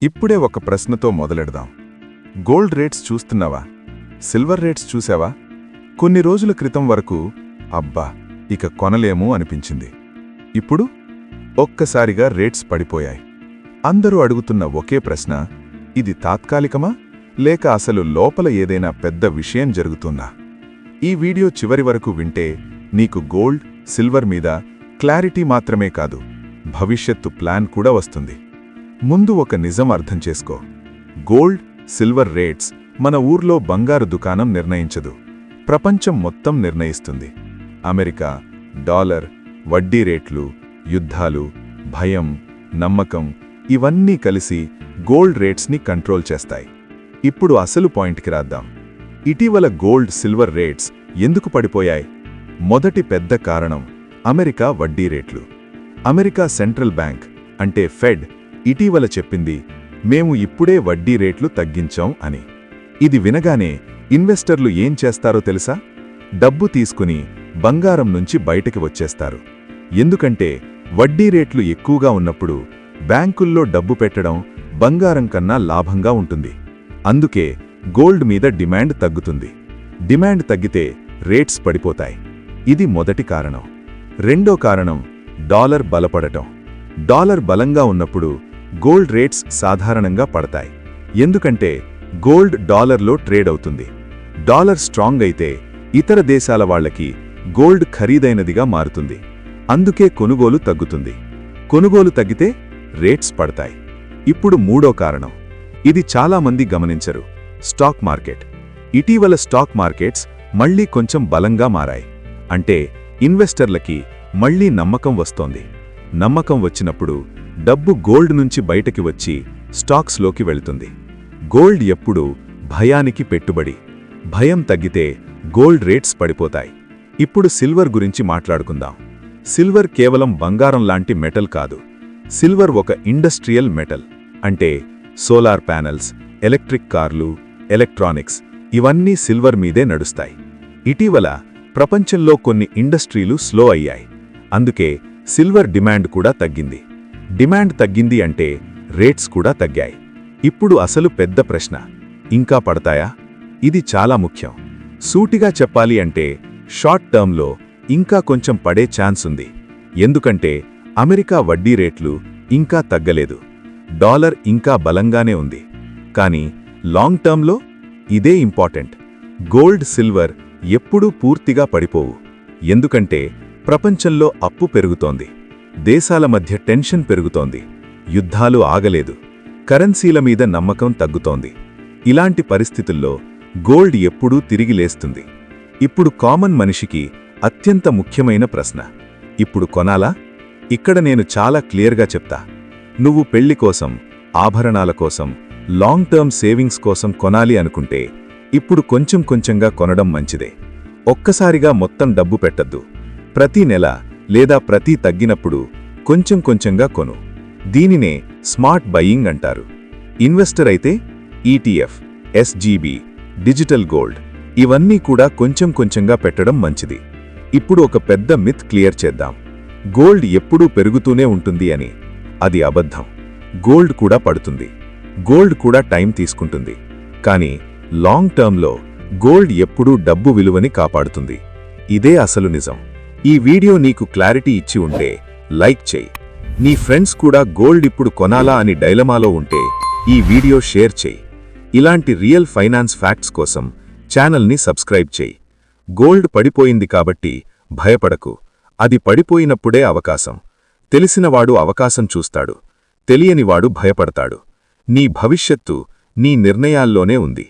ఇప్పుడే ఒక ప్రశ్నతో మొదలెడదాం. గోల్డ్ రేట్స్ చూస్తున్నావా? సిల్వర్ రేట్స్ చూసావా? కొన్ని రోజుల క్రితం వరకు అబ్బా ఇక కొనలేము అనిపించింది. ఇప్పుడు ఒక్కసారిగా రేట్స్ పడిపోయాయి. అందరూ అడుగుతున్న ఒకే ప్రశ్న, ఇది తాత్కాలికమా లేక అసలు లోపల ఏదైనా పెద్ద విషయం జరుగుతుందా? ఈ వీడియో చివరి వరకు వింటే నీకు గోల్డ్, సిల్వర్ మీద క్లారిటీ మాత్రమే కాదు, భవిష్యత్తు ప్లాన్ కూడా వస్తుంది. ముందు ఒక నిజం అర్థం చేసుకో. గోల్డ్, సిల్వర్ రేట్స్ మన ఊర్లో బంగారు దుకాణం నిర్ణయించదు, ప్రపంచం మొత్తం నిర్ణయిస్తుంది. అమెరికా, డాలర్, వడ్డీ రేట్లు, యుద్ధాలు, భయం, నమ్మకం ఇవన్నీ కలిసి గోల్డ్ రేట్స్ని కంట్రోల్ చేస్తాయి. ఇప్పుడు అసలు పాయింట్కి రాద్దాం. ఇటీవల గోల్డ్, సిల్వర్ రేట్స్ ఎందుకు పడిపోయాయి? మొదటి పెద్ద కారణం అమెరికా వడ్డీ రేట్లు. అమెరికా సెంట్రల్ బ్యాంక్ అంటే ఫెడ్ ఇటీవల చెప్పింది, మేము ఇప్పుడే వడ్డీ రేట్లు తగ్గించాం అని. ఇది వినగానే ఇన్వెస్టర్లు ఏం చేస్తారో తెలుసా? డబ్బు తీసుకుని బంగారం నుంచి బయటకి వచ్చేస్తారు. ఎందుకంటే వడ్డీ రేట్లు ఎక్కువగా ఉన్నప్పుడు బ్యాంకుల్లో డబ్బు పెట్టడం బంగారం కన్నా లాభంగా ఉంటుంది. అందుకే గోల్డ్ మీద డిమాండ్ తగ్గుతుంది. డిమాండ్ తగ్గితే రేట్స్ పడిపోతాయి. ఇది మొదటి కారణం. రెండో కారణం డాలర్ బలపడటం. డాలర్ బలంగా ఉన్నప్పుడు గోల్డ్ రేట్స్ సాధారణంగా పడతాయి. ఎందుకంటే గోల్డ్ డాలర్లో ట్రేడ్ అవుతుంది. డాలర్ స్ట్రాంగ్ అయితే ఇతర దేశాల వాళ్లకి గోల్డ్ ఖరీదైనదిగా మారుతుంది. అందుకే కొనుగోలు తగ్గుతుంది. కొనుగోలు తగ్గితే రేట్స్ పడతాయి. ఇప్పుడు మూడో కారణం, ఇది చాలామంది గమనించరు, స్టాక్ మార్కెట్. ఇటీవల స్టాక్ మార్కెట్స్ మళ్లీ కొంచెం బలంగా మారాయి. అంటే ఇన్వెస్టర్లకి మళ్లీ నమ్మకం వస్తోంది. నమ్మకం వచ్చినప్పుడు డబ్బు గోల్డ్ నుంచి బయటకి వచ్చి స్టాక్స్లోకి వెళ్తుంది. గోల్డ్ ఎప్పుడూ భయానికి పెట్టుబడి. భయం తగ్గితే గోల్డ్ రేట్స్ పడిపోతాయి. ఇప్పుడు సిల్వర్ గురించి మాట్లాడుకుందాం. సిల్వర్ కేవలం బంగారం లాంటి మెటల్ కాదు. సిల్వర్ ఒక ఇండస్ట్రియల్ మెటల్. అంటే సోలార్ ప్యానెల్స్, ఎలక్ట్రిక్ కార్లు, ఎలక్ట్రానిక్స్ ఇవన్నీ సిల్వర్ మీదే నడుస్తాయి. ఇటీవల ప్రపంచంలో కొన్ని ఇండస్ట్రీలు స్లో అయ్యాయి. అందుకే సిల్వర్ డిమాండ్ కూడా తగ్గింది. డిమాండ్ తగ్గింది అంటే రేట్స్ కూడా తగ్గాయి. ఇప్పుడు అసలు పెద్ద ప్రశ్న, ఇంకా పడతాయా? ఇది చాలా ముఖ్యం. సూటిగా చెప్పాలి అంటే షార్ట్ టర్మ్లో ఇంకా కొంచెం పడే ఛాన్స్ ఉంది. ఎందుకంటే అమెరికా వడ్డీ రేట్లు ఇంకా తగ్గలేదు. డాలర్ ఇంకా బలంగానే ఉంది. కానీ లాంగ్ టర్మ్లో ఇదే ఇంపార్టెంట్. గోల్డ్, సిల్వర్ ఎప్పుడూ పూర్తిగా పడిపోవు. ఎందుకంటే ప్రపంచంలో అప్పు పెరుగుతోంది. దేశాల మధ్య టెన్షన్ పెరుగుతోంది. యుద్ధాలు ఆగలేదు. కరెన్సీల మీద నమ్మకం తగ్గుతోంది. ఇలాంటి పరిస్థితుల్లో గోల్డ్ ఎప్పుడూ తిరిగి లేస్తుంది. ఇప్పుడు కామన్ మనిషికి అత్యంత ముఖ్యమైన ప్రశ్న, ఇప్పుడు కొనాలా? ఇక్కడ నేను చాలా క్లియర్గా చెప్తా. నువ్వు పెళ్లి కోసం, ఆభరణాల కోసం, లాంగ్ టర్మ్ సేవింగ్స్ కోసం కొనాలి అనుకుంటే ఇప్పుడు కొంచెం కొంచెంగా కొనడం మంచిదే. ఒక్కసారిగా మొత్తం డబ్బు పెట్టద్దు. ప్రతి నెల లేదా ప్రతి తగ్గినప్పుడు కొంచెం కొంచెంగా కొను. దీనినే స్మార్ట్ బయింగ్ అంటారు. ఇన్వెస్టర్ అయితే ఈటీఎఫ్, ఎస్జీబీ, డిజిటల్ గోల్డ్ ఇవన్నీ కూడా కొంచెం కొంచెంగా పెట్టడం మంచిది. ఇప్పుడు ఒక పెద్ద మిత్ క్లియర్ చేద్దాం. గోల్డ్ ఎప్పుడూ పెరుగుతూనే ఉంటుంది అని. అది అబద్ధం. గోల్డ్ కూడా పడుతుంది. గోల్డ్ కూడా టైం తీసుకుంటుంది. కానీ లాంగ్ టర్మ్లో గోల్డ్ ఎప్పుడూ డబ్బు విలువని కాపాడుతుంది. ఇదే అసలు నిజం. ఈ వీడియో నీకు క్లారిటీ ఇచ్చి ఉంటే లైక్ చేయి. నీ ఫ్రెండ్స్ కూడా గోల్డ్ ఇప్పుడు కొనాలా అని డైలమాలో ఉంటే ఈ వీడియో షేర్ చేయి. ఇలాంటి రియల్ ఫైనాన్స్ ఫ్యాక్ట్స్ కోసం ఛానల్ని సబ్స్క్రైబ్ చేయి. గోల్డ్ పడిపోయింది కాబట్టి భయపడకు. అది పడిపోయినప్పుడే అవకాశం. తెలిసినవాడు అవకాశం చూస్తాడు. తెలియనివాడు భయపడతాడు. నీ భవిష్యత్తు నీ నిర్ణయాల్లోనే ఉంది.